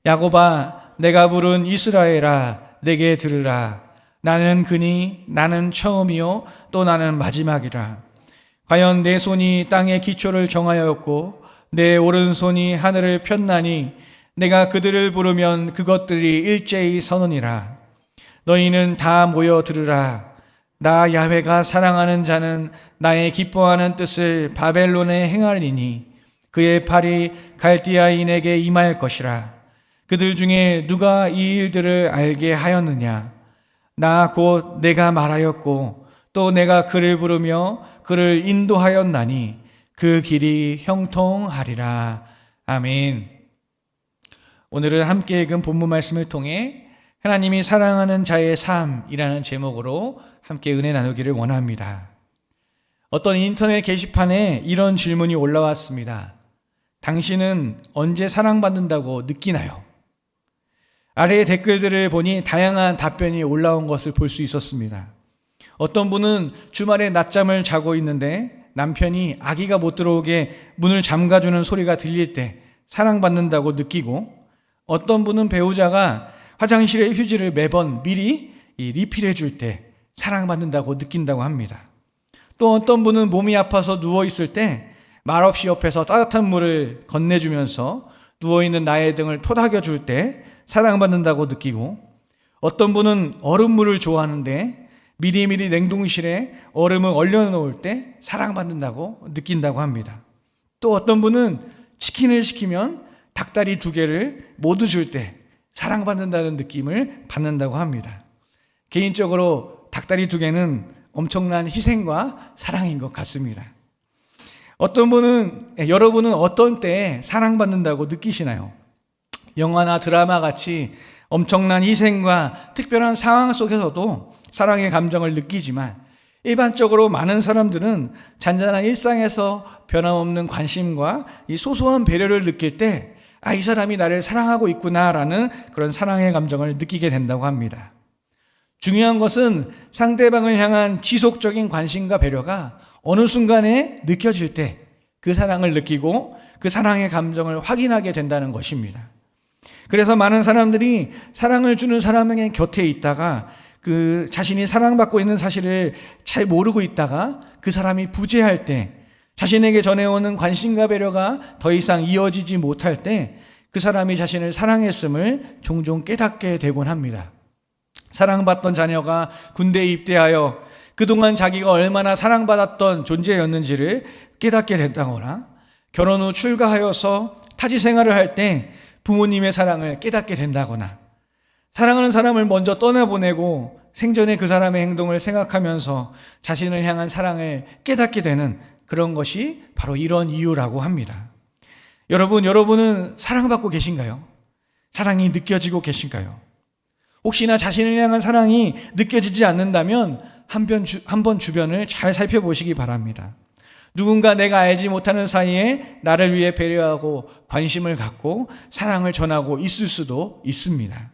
야곱아, 내가 부른 이스라엘아, 내게 들으라. 나는 그니 나는 처음이요 또 나는 마지막이라. 과연 내 손이 땅의 기초를 정하였고 내 오른손이 하늘을 폈나니 내가 그들을 부르면 그것들이 일제히 서느니라. 너희는 다 모여 들으라. 나 야훼가 사랑하는 자는 나의 기뻐하는 뜻을 바벨론에 행하리니 그의 팔이 갈대아인에게 임할 것이라. 그들 중에 누가 이 일들을 알게 하였느냐? 나 곧 내가 말하였고 또 내가 그를 부르며 그를 인도하였나니 그 길이 형통하리라. 아멘. 오늘은 함께 읽은 본문 말씀을 통해 하나님이 사랑하는 자의 삶이라는 제목으로 함께 은혜 나누기를 원합니다. 어떤 인터넷 게시판에 이런 질문이 올라왔습니다. 당신은 언제 사랑받는다고 느끼나요? 아래의 댓글들을 보니 다양한 답변이 올라온 것을 볼 수 있었습니다. 어떤 분은 주말에 낮잠을 자고 있는데 남편이 아기가 못 들어오게 문을 잠가주는 소리가 들릴 때 사랑받는다고 느끼고, 어떤 분은 배우자가 화장실의 휴지를 매번 미리 리필해 줄 때 사랑받는다고 느낀다고 합니다. 또 어떤 분은 몸이 아파서 누워있을 때 말없이 옆에서 따뜻한 물을 건네주면서 누워있는 나의 등을 토닥여 줄 때 사랑받는다고 느끼고, 어떤 분은 얼음물을 좋아하는데 미리미리 냉동실에 얼음을 얼려놓을 때 사랑받는다고 느낀다고 합니다. 또 어떤 분은 치킨을 시키면 닭다리 2개를 모두 줄 때 사랑받는다는 느낌을 받는다고 합니다. 개인적으로 닭다리 2개는 엄청난 희생과 사랑인 것 같습니다. 여러분은 어떤 때에 사랑받는다고 느끼시나요? 영화나 드라마 같이 엄청난 희생과 특별한 상황 속에서도 사랑의 감정을 느끼지만, 일반적으로 많은 사람들은 잔잔한 일상에서 변함없는 관심과 이 소소한 배려를 느낄 때 이 사람이 나를 사랑하고 있구나라는 그런 사랑의 감정을 느끼게 된다고 합니다. 중요한 것은 상대방을 향한 지속적인 관심과 배려가 어느 순간에 느껴질 때 그 사랑을 느끼고 그 사랑의 감정을 확인하게 된다는 것입니다. 그래서 많은 사람들이 사랑을 주는 사람의 곁에 있다가 그 자신이 사랑받고 있는 사실을 잘 모르고 있다가 그 사람이 부재할 때, 자신에게 전해오는 관심과 배려가 더 이상 이어지지 못할 때 그 사람이 자신을 사랑했음을 종종 깨닫게 되곤 합니다. 사랑받던 자녀가 군대에 입대하여 그동안 자기가 얼마나 사랑받았던 존재였는지를 깨닫게 된다거나, 결혼 후 출가하여서 타지 생활을 할 때 부모님의 사랑을 깨닫게 된다거나, 사랑하는 사람을 먼저 떠나보내고 생전에 그 사람의 행동을 생각하면서 자신을 향한 사랑을 깨닫게 되는 그런 것이 바로 이런 이유라고 합니다. 여러분은 사랑받고 계신가요? 사랑이 느껴지고 계신가요? 혹시나 자신을 향한 사랑이 느껴지지 않는다면 한번 주변을 잘 살펴보시기 바랍니다. 누군가 내가 알지 못하는 사이에 나를 위해 배려하고 관심을 갖고 사랑을 전하고 있을 수도 있습니다.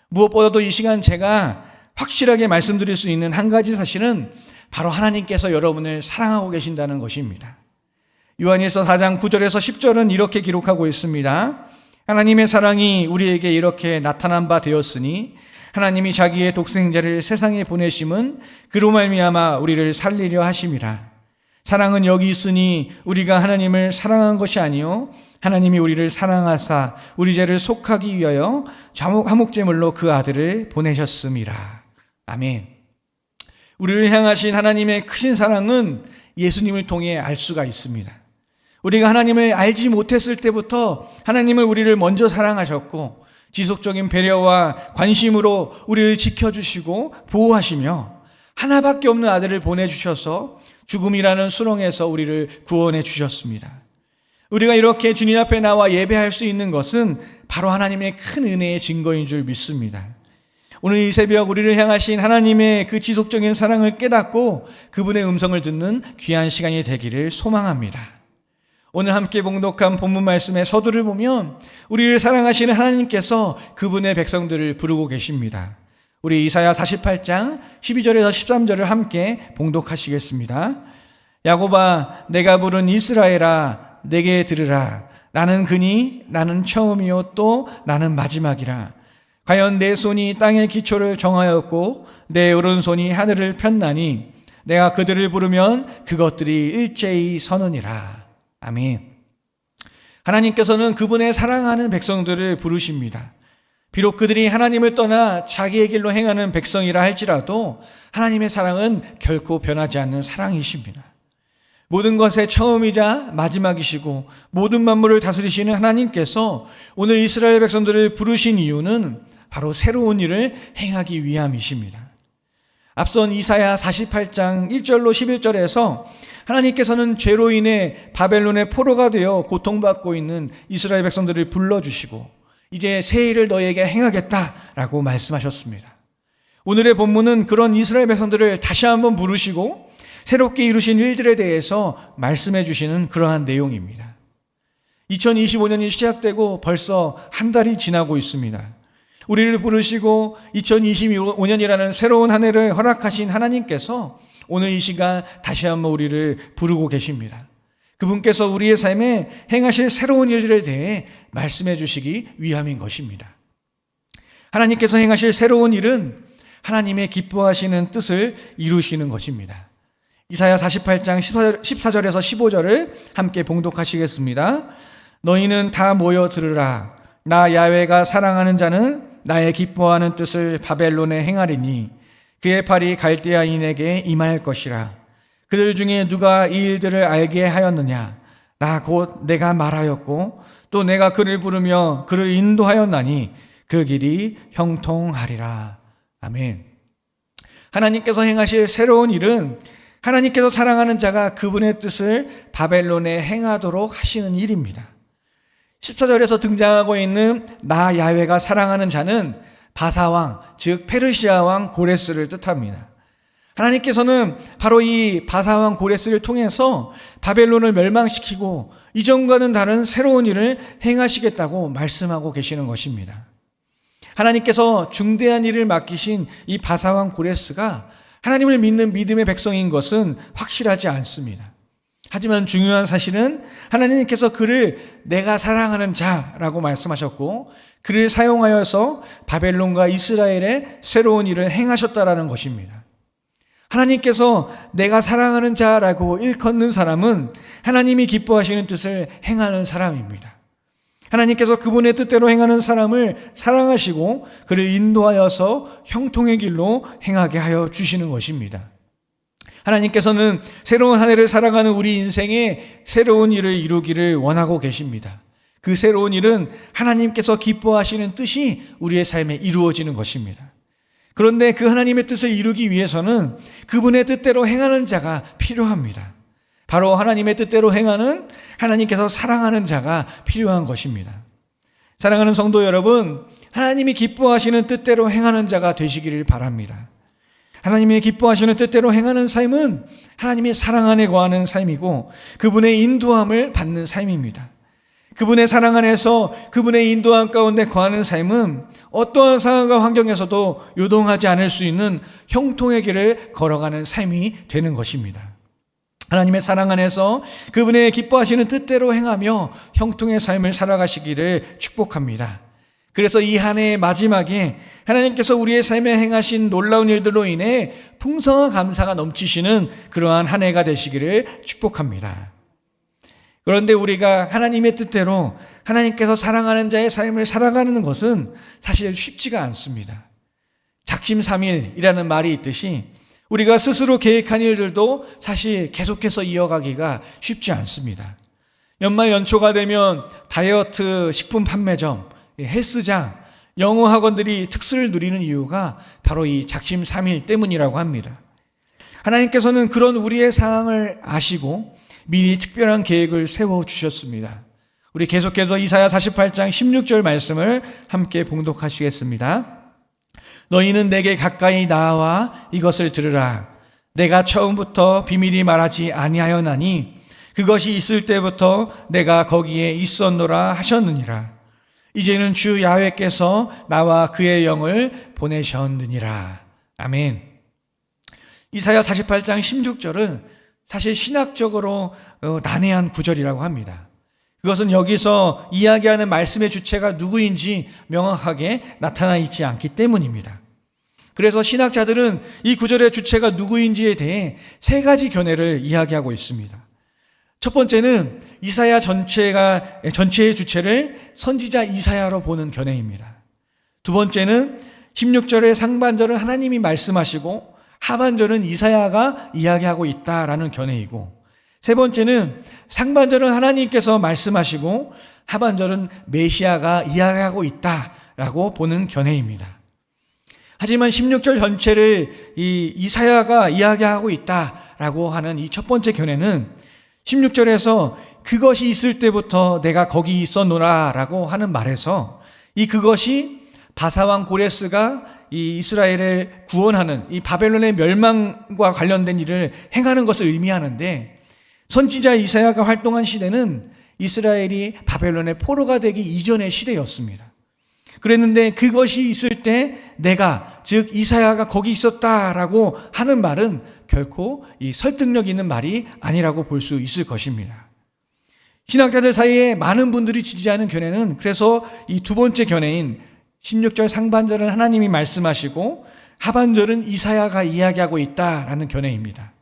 무엇보다도 이 시간 제가 확실하게 말씀드릴 수 있는 한 가지 사실은 바로 하나님께서 여러분을 사랑하고 계신다는 것입니다. 요한일서 4장 9절에서 10절은 이렇게 기록하고 있습니다. 하나님의 사랑이 우리에게 이렇게 나타난 바 되었으니 하나님이 자기의 독생자를 세상에 보내심은 그로 말미암아 우리를 살리려 하심이라. 사랑은 여기 있으니 우리가 하나님을 사랑한 것이 아니요 하나님이 우리를 사랑하사 우리 죄를 속하기 위하여 화목제물로 그 아들을 보내셨음이라. 아멘. 우리를 향하신 하나님의 크신 사랑은 예수님을 통해 알 수가 있습니다. 우리가 하나님을 알지 못했을 때부터 하나님은 우리를 먼저 사랑하셨고 지속적인 배려와 관심으로 우리를 지켜주시고 보호하시며 하나밖에 없는 아들을 보내주셔서 죽음이라는 수렁에서 우리를 구원해 주셨습니다. 우리가 이렇게 주님 앞에 나와 예배할 수 있는 것은 바로 하나님의 큰 은혜의 증거인 줄 믿습니다. 오늘 이 새벽 우리를 향하신 하나님의 그 지속적인 사랑을 깨닫고 그분의 음성을 듣는 귀한 시간이 되기를 소망합니다. 오늘 함께 봉독한 본문 말씀의 서두를 보면 우리를 사랑하시는 하나님께서 그분의 백성들을 부르고 계십니다. 우리 이사야 48장 12절에서 13절을 함께 봉독하시겠습니다. 야곱아, 내가 부른 이스라엘아, 내게 들으라. 나는 그니 나는 처음이요 또 나는 마지막이라. 과연 내 손이 땅의 기초를 정하였고 내 오른손이 하늘을 폈나니 내가 그들을 부르면 그것들이 일제히 서느니라. 아멘. 하나님께서는 그분의 사랑하는 백성들을 부르십니다. 비록 그들이 하나님을 떠나 자기의 길로 행하는 백성이라 할지라도 하나님의 사랑은 결코 변하지 않는 사랑이십니다. 모든 것의 처음이자 마지막이시고 모든 만물을 다스리시는 하나님께서 오늘 이스라엘 백성들을 부르신 이유는 바로 새로운 일을 행하기 위함이십니다. 앞선 이사야 48장 1절로 11절에서 하나님께서는 죄로 인해 바벨론의 포로가 되어 고통받고 있는 이스라엘 백성들을 불러주시고 이제 새 일을 너희에게 행하겠다라고 말씀하셨습니다. 오늘의 본문은 그런 이스라엘 백성들을 다시 한번 부르시고 새롭게 이루신 일들에 대해서 말씀해 주시는 그러한 내용입니다. 2025년이 시작되고 벌써 한 달이 지나고 있습니다. 우리를 부르시고 2025년이라는 새로운 한 해를 허락하신 하나님께서 오늘 이 시간 다시 한번 우리를 부르고 계십니다. 그분께서 우리의 삶에 행하실 새로운 일들에 대해 말씀해 주시기 위함인 것입니다. 하나님께서 행하실 새로운 일은 하나님의 기뻐하시는 뜻을 이루시는 것입니다. 이사야 48장 14절에서 15절을 함께 봉독하시겠습니다. 너희는 다 모여 들으라. 나 야훼가 사랑하는 자는 나의 기뻐하는 뜻을 바벨론에 행하리니 그의 팔이 갈대아인에게 임할 것이라. 그들 중에 누가 이 일들을 알게 하였느냐? 나 곧 내가 말하였고 또 내가 그를 부르며 그를 인도하였나니 그 길이 형통하리라. 아멘. 하나님께서 행하실 새로운 일은 하나님께서 사랑하는 자가 그분의 뜻을 바벨론에 행하도록 하시는 일입니다. 14절에서 등장하고 있는 나 야훼가 사랑하는 자는 바사왕, 즉 페르시아 왕 고레스를 뜻합니다. 하나님께서는 바로 이 바사왕 고레스를 통해서 바벨론을 멸망시키고 이전과는 다른 새로운 일을 행하시겠다고 말씀하고 계시는 것입니다. 하나님께서 중대한 일을 맡기신 이 바사왕 고레스가 하나님을 믿는 믿음의 백성인 것은 확실하지 않습니다. 하지만 중요한 사실은 하나님께서 그를 내가 사랑하는 자라고 말씀하셨고 그를 사용하여서 바벨론과 이스라엘의 새로운 일을 행하셨다라는 것입니다. 하나님께서 내가 사랑하는 자라고 일컫는 사람은 하나님이 기뻐하시는 뜻을 행하는 사람입니다. 하나님께서 그분의 뜻대로 행하는 사람을 사랑하시고 그를 인도하여서 형통의 길로 행하게 하여 주시는 것입니다. 하나님께서는 새로운 한 해를 살아가는 우리 인생에 새로운 일을 이루기를 원하고 계십니다. 그 새로운 일은 하나님께서 기뻐하시는 뜻이 우리의 삶에 이루어지는 것입니다. 그런데 그 하나님의 뜻을 이루기 위해서는 그분의 뜻대로 행하는 자가 필요합니다. 바로 하나님의 뜻대로 행하는 하나님께서 사랑하는 자가 필요한 것입니다. 사랑하는 성도 여러분, 하나님이 기뻐하시는 뜻대로 행하는 자가 되시기를 바랍니다. 하나님이 기뻐하시는 뜻대로 행하는 삶은 하나님의 사랑 안에 거하는 삶이고 그분의 인도함을 받는 삶입니다. 그분의 사랑 안에서 그분의 인도함 가운데 거하는 삶은 어떠한 상황과 환경에서도 요동하지 않을 수 있는 형통의 길을 걸어가는 삶이 되는 것입니다. 하나님의 사랑 안에서 그분의 기뻐하시는 뜻대로 행하며 형통의 삶을 살아가시기를 축복합니다. 그래서 이 한 해의 마지막에 하나님께서 우리의 삶에 행하신 놀라운 일들로 인해 풍성한 감사가 넘치시는 그러한 한 해가 되시기를 축복합니다. 그런데 우리가 하나님의 뜻대로 하나님께서 사랑하는 자의 삶을 살아가는 것은 사실 쉽지가 않습니다. 작심삼일이라는 말이 있듯이 우리가 스스로 계획한 일들도 사실 계속해서 이어가기가 쉽지 않습니다. 연말 연초가 되면 다이어트 식품 판매점, 헬스장, 영어 학원들이 특수를 누리는 이유가 바로 이 작심삼일 때문이라고 합니다. 하나님께서는 그런 우리의 상황을 아시고 미리 특별한 계획을 세워주셨습니다. 우리 계속해서 이사야 48장 16절 말씀을 함께 봉독하시겠습니다. 너희는 내게 가까이 나와 이것을 들으라. 내가 처음부터 비밀히 말하지 아니하였나니 그것이 있을 때부터 내가 거기에 있었노라 하셨느니라. 이제는 주 야훼께서 나와 그의 영을 보내셨느니라. 아멘. 이사야 48장 16절은 사실 신학적으로 난해한 구절이라고 합니다. 그것은 여기서 이야기하는 말씀의 주체가 누구인지 명확하게 나타나 있지 않기 때문입니다. 그래서 신학자들은 이 구절의 주체가 누구인지에 대해 세 가지 견해를 이야기하고 있습니다. 첫 번째는 이사야 전체의 주체를 선지자 이사야로 보는 견해입니다. 두 번째는 16절의 상반절은 하나님이 말씀하시고 하반절은 이사야가 이야기하고 있다라는 견해이고, 세 번째는 상반절은 하나님께서 말씀하시고 하반절은 메시아가 이야기하고 있다라고 보는 견해입니다. 하지만 16절 전체를 이사야가 이야기하고 있다라고 하는 이 첫 번째 견해는 16절에서 그것이 있을 때부터 내가 거기 있었노라 라고 하는 말에서 이 그것이 바사왕 고레스가 이 이스라엘을 구원하는 이 바벨론의 멸망과 관련된 일을 행하는 것을 의미하는데, 선지자 이사야가 활동한 시대는 이스라엘이 바벨론의 포로가 되기 이전의 시대였습니다. 그랬는데 그것이 있을 때 내가, 즉 이사야가 거기 있었다라고 하는 말은 결코 이 설득력 있는 말이 아니라고 볼 수 있을 것입니다. 신학자들 사이에 많은 분들이 지지하는 견해는 그래서 이 두 번째 견해인 16절 상반절은 하나님이 말씀하시고 하반절은 이사야가 이야기하고 있다라는 견해입니다.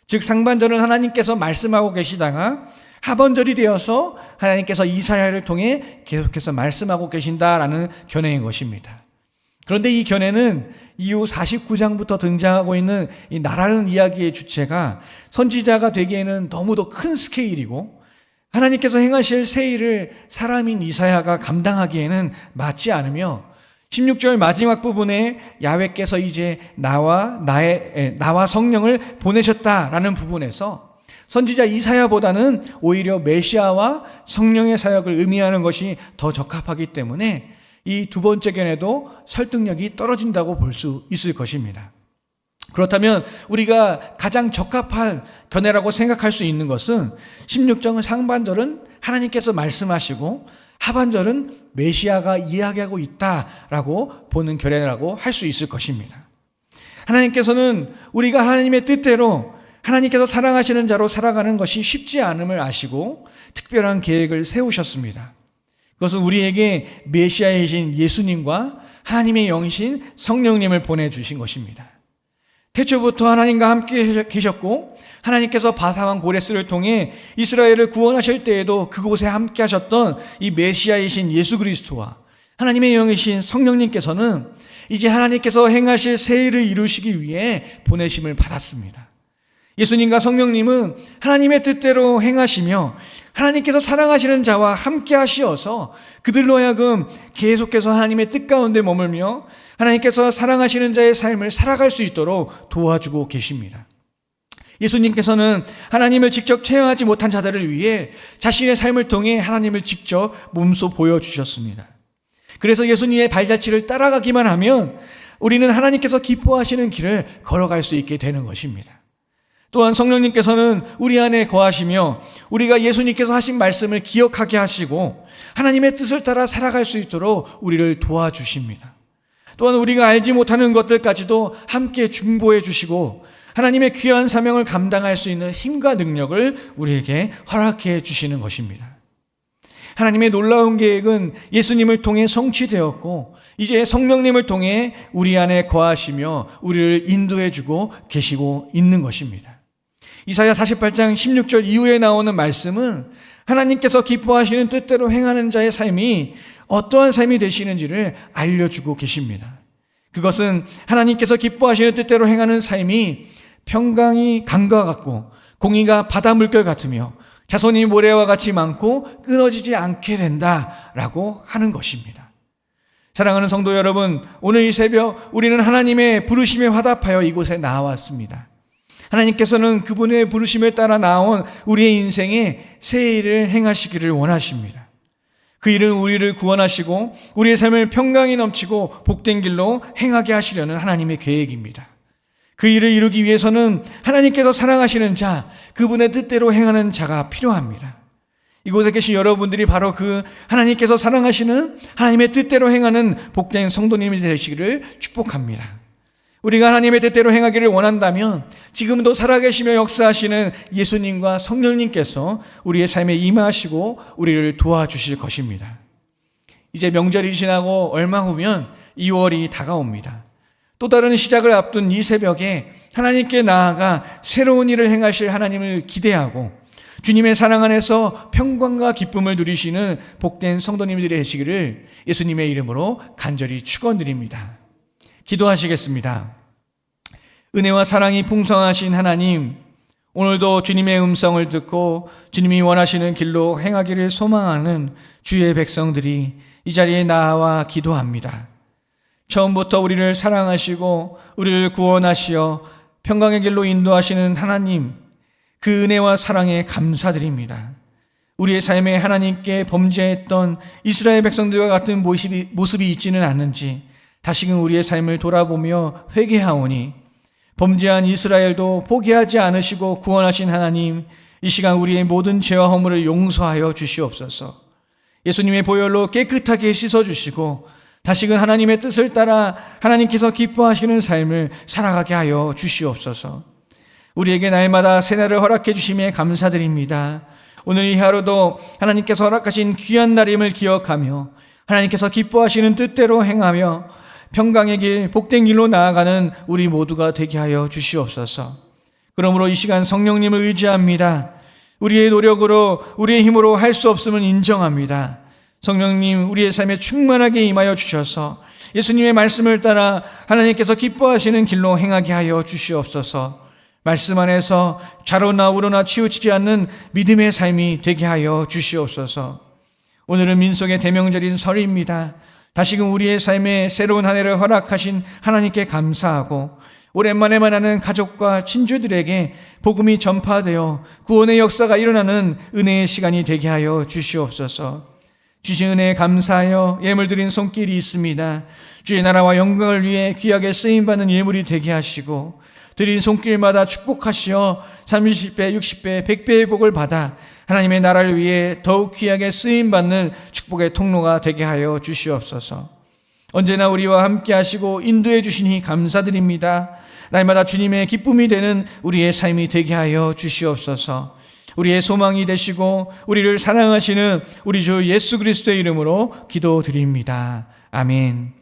즉 상반절은 하나님께서 말씀하고 계시다가 하반절이 되어서 하나님께서 이사야를 통해 계속해서 말씀하고 계신다라는 견해인 것입니다. 그런데 이 견해는 이후 49장부터 등장하고 있는 이 나라는 이야기의 주체가 선지자가 되기에는 너무도 큰 스케일이고 하나님께서 행하실 새 일을 사람인 이사야가 감당하기에는 맞지 않으며, 16절 마지막 부분에 야훼께서 이제 나와 성령을 보내셨다라는 부분에서 선지자 이사야보다는 오히려 메시아와 성령의 사역을 의미하는 것이 더 적합하기 때문에 이 두 번째 견해도 설득력이 떨어진다고 볼 수 있을 것입니다. 그렇다면 우리가 가장 적합한 견해라고 생각할 수 있는 것은 16절 상반절은 하나님께서 말씀하시고 하반절은 메시아가 이야기하고 있다라고 보는 견해라고 할 수 있을 것입니다. 하나님께서는 우리가 하나님의 뜻대로 하나님께서 사랑하시는 자로 살아가는 것이 쉽지 않음을 아시고 특별한 계획을 세우셨습니다. 그것은 우리에게 메시아이신 예수님과 하나님의 영이신 성령님을 보내주신 것입니다. 태초부터 하나님과 함께 계셨고 하나님께서 바사왕 고레스를 통해 이스라엘을 구원하실 때에도 그곳에 함께 하셨던 이 메시아이신 예수 그리스도와 하나님의 영이신 성령님께서는 이제 하나님께서 행하실 새 일을 이루시기 위해 보내심을 받았습니다. 예수님과 성령님은 하나님의 뜻대로 행하시며 하나님께서 사랑하시는 자와 함께 하시어서 그들로 하여금 계속해서 하나님의 뜻 가운데 머물며 하나님께서 사랑하시는 자의 삶을 살아갈 수 있도록 도와주고 계십니다. 예수님께서는 하나님을 직접 체험하지 못한 자들을 위해 자신의 삶을 통해 하나님을 직접 몸소 보여주셨습니다. 그래서 예수님의 발자취를 따라가기만 하면 우리는 하나님께서 기뻐하시는 길을 걸어갈 수 있게 되는 것입니다. 또한 성령님께서는 우리 안에 거하시며 우리가 예수님께서 하신 말씀을 기억하게 하시고 하나님의 뜻을 따라 살아갈 수 있도록 우리를 도와주십니다. 또한 우리가 알지 못하는 것들까지도 함께 중보해 주시고 하나님의 귀한 사명을 감당할 수 있는 힘과 능력을 우리에게 허락해 주시는 것입니다. 하나님의 놀라운 계획은 예수님을 통해 성취되었고 이제 성령님을 통해 우리 안에 거하시며 우리를 인도해 주고 계시고 있는 것입니다. 이사야 48장 16절 이후에 나오는 말씀은 하나님께서 기뻐하시는 뜻대로 행하는 자의 삶이 어떠한 삶이 되시는지를 알려주고 계십니다. 그것은 하나님께서 기뻐하시는 뜻대로 행하는 삶이 평강이 강과 같고 공의가 바다 물결 같으며 자손이 모래와 같이 많고 끊어지지 않게 된다라고 하는 것입니다. 사랑하는 성도 여러분, 오늘 이 새벽 우리는 하나님의 부르심에 화답하여 이곳에 나왔습니다. 하나님께서는 그분의 부르심에 따라 나온 우리의 인생에 새 일을 행하시기를 원하십니다. 그 일은 우리를 구원하시고 우리의 삶을 평강이 넘치고 복된 길로 행하게 하시려는 하나님의 계획입니다. 그 일을 이루기 위해서는 하나님께서 사랑하시는 자, 그분의 뜻대로 행하는 자가 필요합니다. 이곳에 계신 여러분들이 바로 그 하나님께서 사랑하시는 하나님의 뜻대로 행하는 복된 성도님이 되시기를 축복합니다. 우리가 하나님의 뜻대로 행하기를 원한다면 지금도 살아계시며 역사하시는 예수님과 성령님께서 우리의 삶에 임하시고 우리를 도와주실 것입니다. 이제 명절이 지나고 얼마 후면 2월이 다가옵니다. 또 다른 시작을 앞둔 이 새벽에 하나님께 나아가 새로운 일을 행하실 하나님을 기대하고 주님의 사랑 안에서 평강과 기쁨을 누리시는 복된 성도님들이 되시기를 예수님의 이름으로 간절히 축원드립니다. 기도하시겠습니다. 은혜와 사랑이 풍성하신 하나님, 오늘도 주님의 음성을 듣고 주님이 원하시는 길로 행하기를 소망하는 주의 백성들이 이 자리에 나와 기도합니다. 처음부터 우리를 사랑하시고 우리를 구원하시어 평강의 길로 인도하시는 하나님, 그 은혜와 사랑에 감사드립니다. 우리의 삶에 하나님께 범죄했던 이스라엘 백성들과 같은 모습이 있지는 않은지 다시금 우리의 삶을 돌아보며 회개하오니 범죄한 이스라엘도 포기하지 않으시고 구원하신 하나님, 이 시간 우리의 모든 죄와 허물을 용서하여 주시옵소서. 예수님의 보혈로 깨끗하게 씻어주시고 다시금 하나님의 뜻을 따라 하나님께서 기뻐하시는 삶을 살아가게 하여 주시옵소서. 우리에게 날마다 새날을 허락해 주심에 감사드립니다. 오늘 이 하루도 하나님께서 허락하신 귀한 날임을 기억하며 하나님께서 기뻐하시는 뜻대로 행하며 평강의 길, 복된 길로 나아가는 우리 모두가 되게 하여 주시옵소서. 그러므로 이 시간 성령님을 의지합니다. 우리의 노력으로, 우리의 힘으로 할 수 없음을 인정합니다. 성령님, 우리의 삶에 충만하게 임하여 주셔서 예수님의 말씀을 따라 하나님께서 기뻐하시는 길로 행하게 하여 주시옵소서. 말씀 안에서 좌로나 우로나 치우치지 않는 믿음의 삶이 되게 하여 주시옵소서. 오늘은 민속의 대명절인 설입니다. 다시금 우리의 삶에 새로운 한 해를 허락하신 하나님께 감사하고 오랜만에 만나는 가족과 친구들에게 복음이 전파되어 구원의 역사가 일어나는 은혜의 시간이 되게 하여 주시옵소서. 주신 은혜에 감사하여 예물 드린 손길이 있습니다. 주의 나라와 영광을 위해 귀하게 쓰임받는 예물이 되게 하시고 드린 손길마다 축복하시어 30배, 60배, 100배의 복을 받아 하나님의 나라를 위해 더욱 귀하게 쓰임받는 축복의 통로가 되게 하여 주시옵소서. 언제나 우리와 함께 하시고 인도해 주시니 감사드립니다. 날마다 주님의 기쁨이 되는 우리의 삶이 되게 하여 주시옵소서. 우리의 소망이 되시고 우리를 사랑하시는 우리 주 예수 그리스도의 이름으로 기도드립니다. 아멘.